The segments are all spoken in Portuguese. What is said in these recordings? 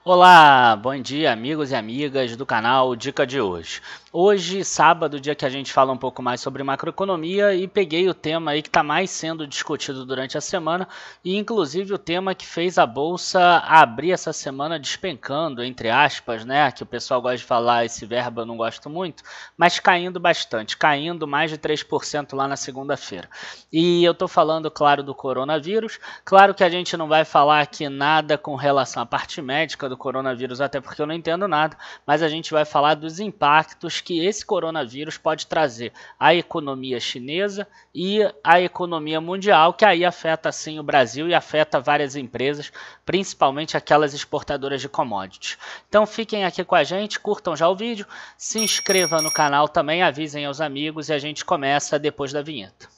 Olá, bom dia amigos e amigas do canal Dica de Hoje. Hoje, sábado, dia que a gente fala um pouco mais sobre macroeconomia e peguei o tema aí que está mais sendo discutido durante a semana e inclusive o tema que fez a Bolsa abrir essa semana despencando, entre aspas, né, que o pessoal gosta de falar esse verbo, eu não gosto muito, mas caindo bastante, caindo mais de 3% lá na segunda-feira. E eu estou falando, claro, do coronavírus, claro que a gente não vai falar aqui nada com relação à parte médica do coronavírus, até porque eu não entendo nada, mas a gente vai falar dos impactos que esse coronavírus pode trazer à economia chinesa e à economia mundial, que aí afeta sim o Brasil e afeta várias empresas, principalmente aquelas exportadoras de commodities. Então fiquem aqui com a gente, curtam já o vídeo, se inscrevam no canal também, avisem aos amigos e a gente começa depois da vinheta.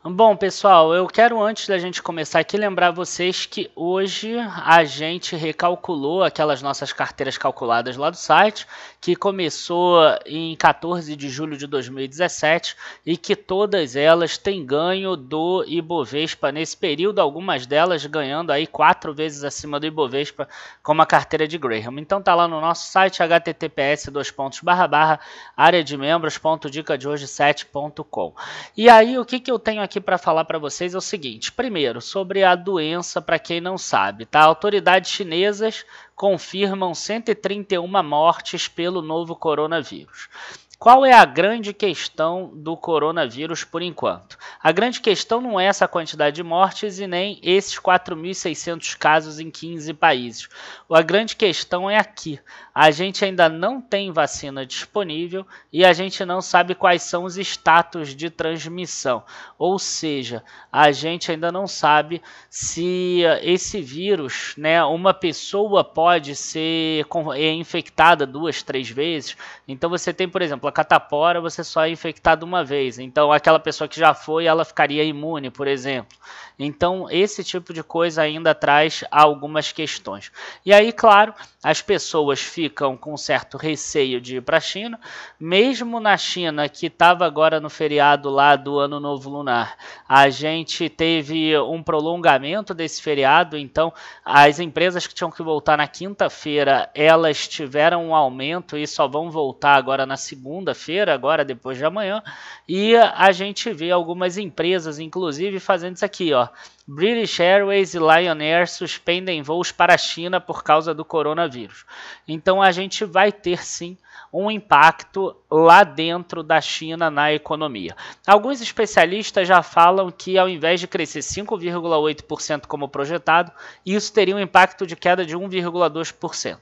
Bom, pessoal, eu quero antes da gente começar aqui lembrar vocês que hoje a gente recalculou aquelas nossas carteiras calculadas lá do site, que começou em 14 de julho de 2017 e que todas elas têm ganho do Ibovespa nesse período, algumas delas ganhando aí 4 vezes acima do Ibovespa como a carteira de Graham. Então tá lá no nosso site https://área de membros.dicadehoje7.com. E aí o que eu tenho aqui para falar para vocês é o seguinte: primeiro, sobre a doença, para quem não sabe, tá? Autoridades chinesas confirmam 131 mortes pelo novo coronavírus. Qual é a grande questão do coronavírus por enquanto? A grande questão não é essa quantidade de mortes e nem esses 4.600 casos em 15 países. A grande questão é aqui. A gente ainda não tem vacina disponível e a gente não sabe quais são os status de transmissão. Ou seja, a gente ainda não sabe se esse vírus, né, uma pessoa pode ser infectada 2, 3 vezes. Então você tem, por exemplo, a catapora, você só é infectado uma vez. Então aquela pessoa que já foi, ela ficaria imune, por exemplo. Então esse tipo de coisa ainda traz algumas questões. E aí, claro, as pessoas ficam com certo receio de ir para a China, mesmo na China, que estava agora no feriado lá do Ano Novo Lunar, a gente teve um prolongamento desse feriado, então as empresas que tinham que voltar na quinta-feira, elas tiveram um aumento e só vão voltar agora na segunda-feira, agora depois de amanhã, e a gente vê algumas empresas, inclusive, fazendo isso aqui, ó. British Airways e Lion Air suspendem voos para a China por causa do coronavírus. Então a gente vai ter sim um impacto lá dentro da China na economia. Alguns especialistas já falam que ao invés de crescer 5,8% como projetado, isso teria um impacto de queda de 1,2%.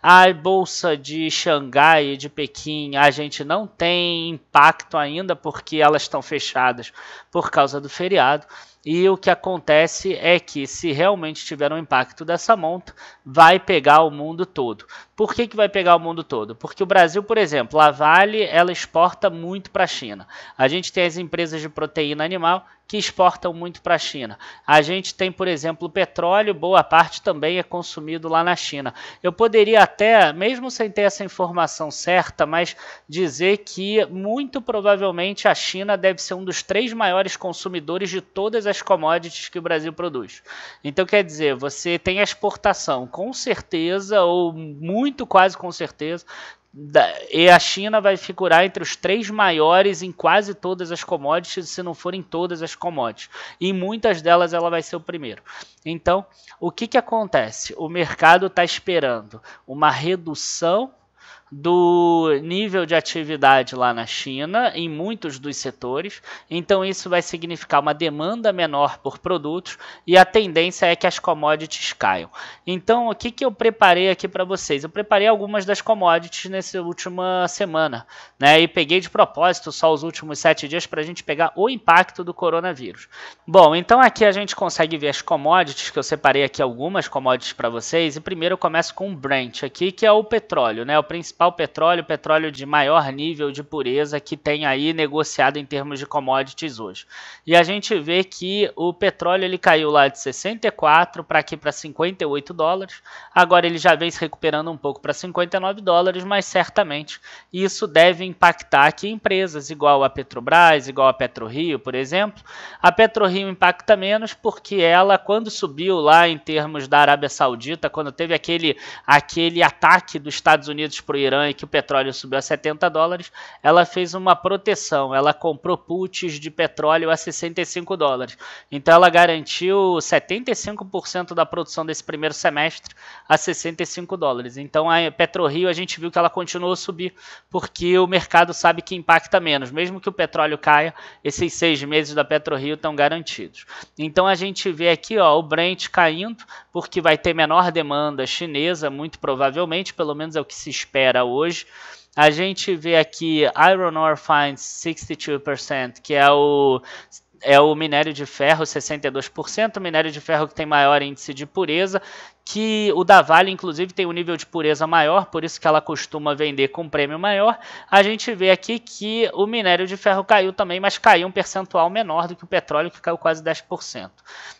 A bolsa de Xangai e de Pequim, a gente não tem impacto ainda porque elas estão fechadas por causa do feriado. E o que acontece é que se realmente tiver um impacto dessa monta, vai pegar o mundo todo. Por que vai pegar o mundo todo? Porque o Brasil, por exemplo, a Vale, ela exporta muito para a China. A gente tem as empresas de proteína animal que exportam muito para a China. A gente tem, por exemplo, o petróleo, boa parte também é consumido lá na China. Eu poderia até, mesmo sem ter essa informação certa, mas dizer que muito provavelmente a China deve ser um dos 3 maiores consumidores de todas as commodities que o Brasil produz. Então, quer dizer, você tem a exportação com certeza, ou muito quase com certeza, e a China vai figurar entre os 3 maiores em quase todas as commodities, se não forem todas as commodities. E em muitas delas ela vai ser o primeiro. Então, o que acontece? O mercado está esperando uma redução do nível de atividade lá na China, em muitos dos setores, então isso vai significar uma demanda menor por produtos e a tendência é que as commodities caiam. Então o que eu preparei aqui para vocês? Eu preparei algumas das commodities nessa última semana, né? E peguei de propósito só os últimos 7 dias para a gente pegar o impacto do coronavírus. Bom, então aqui a gente consegue ver as commodities, que eu separei aqui algumas commodities para vocês, e primeiro eu começo com o Brent aqui, que é o petróleo, né? O principal principal petróleo, petróleo de maior nível de pureza que tem aí negociado em termos de commodities hoje. E a gente vê que o petróleo ele caiu lá de 64 para aqui para 58 dólares, agora ele já vem se recuperando um pouco para 59 dólares, mas certamente isso deve impactar aqui empresas igual a Petrobras, igual a PetroRio, por exemplo. A PetroRio impacta menos porque ela, quando subiu lá em termos da Arábia Saudita, quando teve aquele ataque dos Estados Unidos para o Irã e que o petróleo subiu a 70 dólares, ela fez uma proteção, ela comprou puts de petróleo a 65 dólares. Então ela garantiu 75% da produção desse primeiro semestre a 65 dólares. Então a PetroRio a gente viu que ela continuou a subir porque o mercado sabe que impacta menos. Mesmo que o petróleo caia, esses 6 meses da PetroRio estão garantidos. Então a gente vê aqui ó, o Brent caindo porque vai ter menor demanda chinesa, muito provavelmente, pelo menos é o que se espera hoje. A gente vê aqui Iron Ore Fines 62%, que é o minério de ferro, 62%, o minério de ferro que tem maior índice de pureza, que o da Vale, inclusive, tem um nível de pureza maior, por isso que ela costuma vender com prêmio maior. A gente vê aqui que o minério de ferro caiu também, mas caiu um percentual menor do que o petróleo, que caiu quase 10%.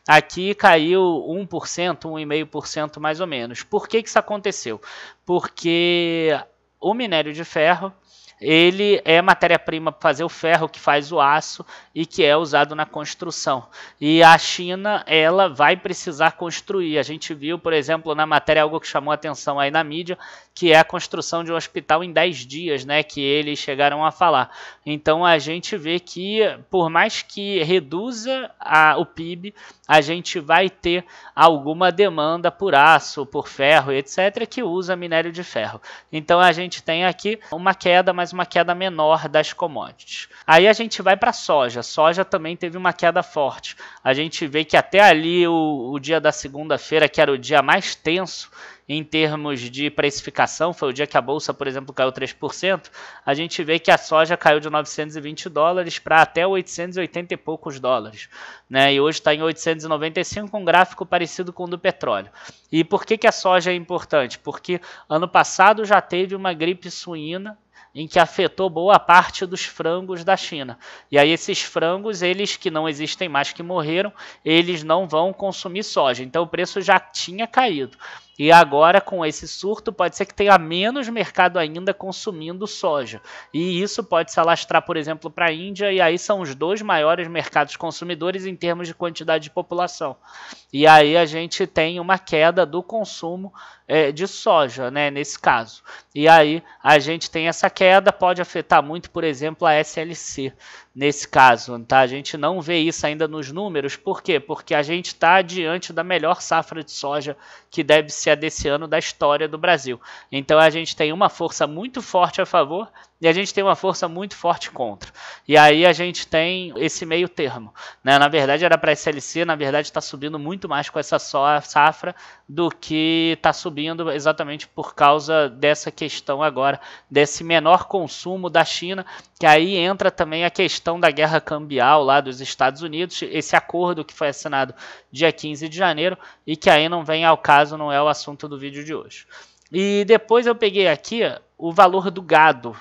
Aqui caiu 1%, 1,5% mais ou menos. Por que isso aconteceu? Porque o minério de ferro ele é matéria-prima para fazer o ferro que faz o aço e que é usado na construção. E a China, ela vai precisar construir. A gente viu, por exemplo, na matéria algo que chamou a atenção aí na mídia, que é a construção de um hospital em 10 dias, né, que eles chegaram a falar. Então a gente vê que, por mais que reduza o PIB, a gente vai ter alguma demanda por aço, por ferro, etc., que usa minério de ferro. Então a gente tem aqui uma queda, mas uma queda menor das commodities. Aí a gente vai para a soja. Soja também teve uma queda forte. A gente vê que até ali o dia da segunda-feira, que era o dia mais tenso em termos de precificação, foi o dia que a bolsa, por exemplo, caiu 3%, a gente vê que a soja caiu de 920 dólares para até 880 e poucos dólares, né? E hoje está em 895, um gráfico parecido com o do petróleo. E por que a soja é importante? Porque ano passado já teve uma gripe suína em que afetou boa parte dos frangos da China. E aí esses frangos, eles que não existem mais, que morreram, eles não vão consumir soja. Então o preço já tinha caído. E agora, com esse surto, pode ser que tenha menos mercado ainda consumindo soja. E isso pode se alastrar, por exemplo, para a Índia, e aí são os 2 maiores mercados consumidores em termos de quantidade de população. E aí a gente tem uma queda do consumo de soja, né, nesse caso. E aí a gente tem essa queda, pode afetar muito, por exemplo, a SLC. Nesse caso, tá? A gente não vê isso ainda nos números. Por quê? Porque a gente está diante da melhor safra de soja que deve ser a desse ano da história do Brasil. Então a gente tem uma força muito forte a favor e a gente tem uma força muito forte contra. E aí a gente tem esse meio termo, né? Na verdade era para a SLC, na verdade está subindo muito mais com essa safra do que está subindo exatamente por causa dessa questão agora, desse menor consumo da China, que aí entra também a questão da guerra cambial lá dos Estados Unidos, esse acordo que foi assinado dia 15 de janeiro e que aí não vem ao caso, não é o assunto do vídeo de hoje. E depois eu peguei aqui o valor do gado.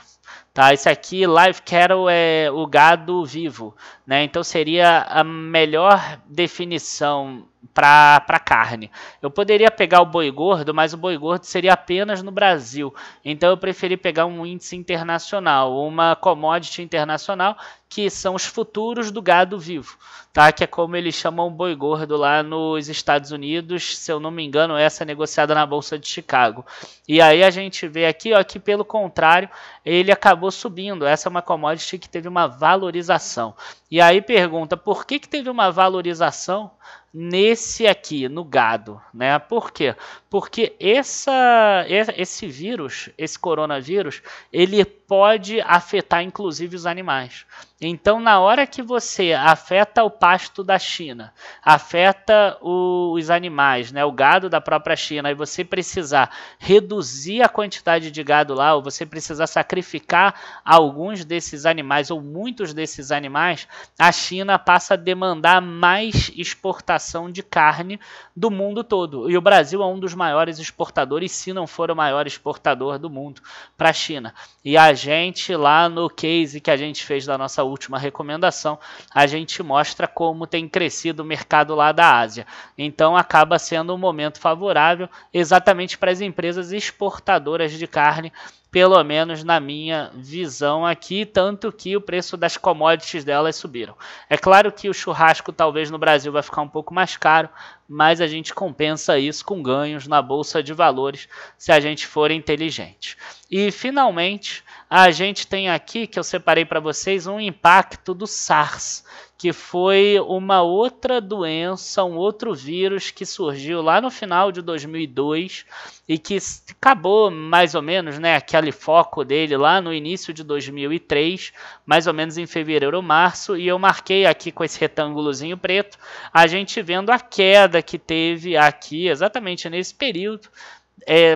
Tá, esse aqui, live cattle, é o gado vivo, né? Então seria a melhor definição para carne. Eu poderia pegar o boi gordo, mas o boi gordo seria apenas no Brasil. Então eu preferi pegar um índice internacional, uma commodity internacional, que são os futuros do gado vivo, tá? Que é como eles chamam o boi gordo lá nos Estados Unidos, se eu não me engano, essa é negociada na Bolsa de Chicago. E aí a gente vê aqui, ó, que pelo contrário, ele acabou subindo. Essa é uma commodity que teve uma valorização. E aí pergunta, por que teve uma valorização nesse aqui, no gado, né? Por quê? Porque esse vírus, esse coronavírus, ele pode afetar inclusive os animais. Então, na hora que você afeta o pasto da China, afeta os animais, né, o gado da própria China, e você precisar reduzir a quantidade de gado lá, ou você precisar sacrificar alguns desses animais, ou muitos desses animais, a China passa a demandar mais exportação de carne do mundo todo. E o Brasil é um dos maiores exportadores, se não for o maior exportador do mundo, para a China. E a gente, lá no case que a gente fez da nossa última recomendação, a gente mostra como tem crescido o mercado lá da Ásia. Então acaba sendo um momento favorável exatamente para as empresas exportadoras de carne, pelo menos na minha visão aqui, tanto que o preço das commodities delas subiram. É claro que o churrasco talvez no Brasil vai ficar um pouco mais caro, mas a gente compensa isso com ganhos na Bolsa de Valores se a gente for inteligente. E finalmente a gente tem aqui, que eu separei para vocês, um impacto do SARS, que foi uma outra doença, um outro vírus que surgiu lá no final de 2002 e que acabou mais ou menos, né, aquele foco dele lá no início de 2003, mais ou menos em fevereiro ou março, e eu marquei aqui com esse retângulozinho preto, a gente vendo a queda que teve aqui exatamente nesse período,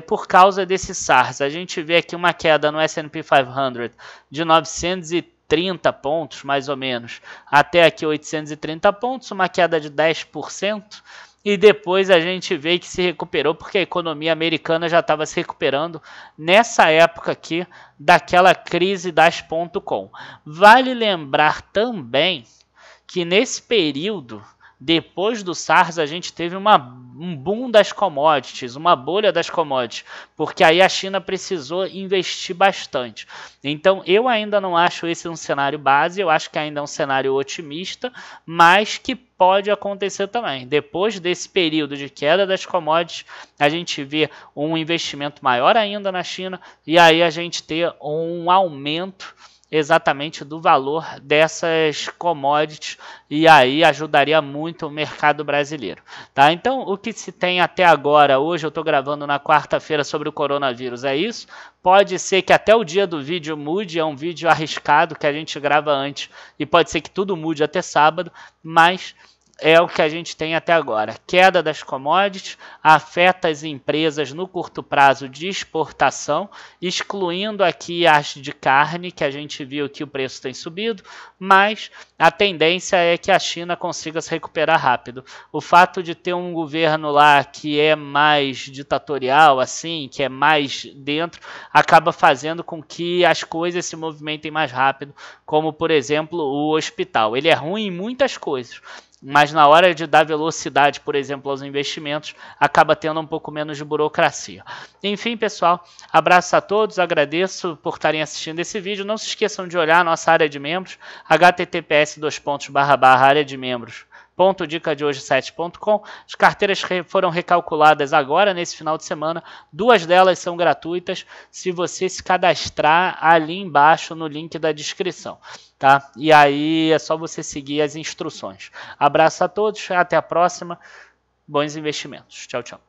por causa desse SARS. A gente vê aqui uma queda no S&P 500 de 930 pontos, mais ou menos, até aqui 830 pontos, uma queda de 10%, e depois a gente vê que se recuperou, porque a economia americana já estava se recuperando nessa época aqui, daquela crise das .com. Vale lembrar também que nesse período, depois do SARS, a gente teve um boom das commodities, uma bolha das commodities, porque aí a China precisou investir bastante. Então, eu ainda não acho esse um cenário base, eu acho que ainda é um cenário otimista, mas que pode acontecer também. Depois desse período de queda das commodities, a gente vê um investimento maior ainda na China, e aí a gente ter um aumento exatamente do valor dessas commodities, e aí ajudaria muito o mercado brasileiro, tá? Então, o que se tem até agora, hoje eu estou gravando na quarta-feira sobre o coronavírus, é isso. Pode ser que até o dia do vídeo mude, é um vídeo arriscado que a gente grava antes, e pode ser que tudo mude até sábado, mas é o que a gente tem até agora. Queda das commodities afeta as empresas no curto prazo de exportação, excluindo aqui as de carne, que a gente viu que o preço tem subido, mas a tendência é que a China consiga se recuperar rápido. O fato de ter um governo lá que é mais ditatorial, assim, que é mais dentro, acaba fazendo com que as coisas se movimentem mais rápido, como, por exemplo, o hospital. Ele é ruim em muitas coisas, mas na hora de dar velocidade, por exemplo, aos investimentos, acaba tendo um pouco menos de burocracia. Enfim, pessoal, abraço a todos, agradeço por estarem assistindo esse vídeo. Não se esqueçam de olhar a nossa área de membros, https://areademembros.dicadehoje7.com. As carteiras foram recalculadas agora, nesse final de semana. 2 delas são gratuitas, se você se cadastrar ali embaixo no link da descrição, tá? E aí é só você seguir as instruções. Abraço a todos, até a próxima. Bons investimentos. Tchau, tchau.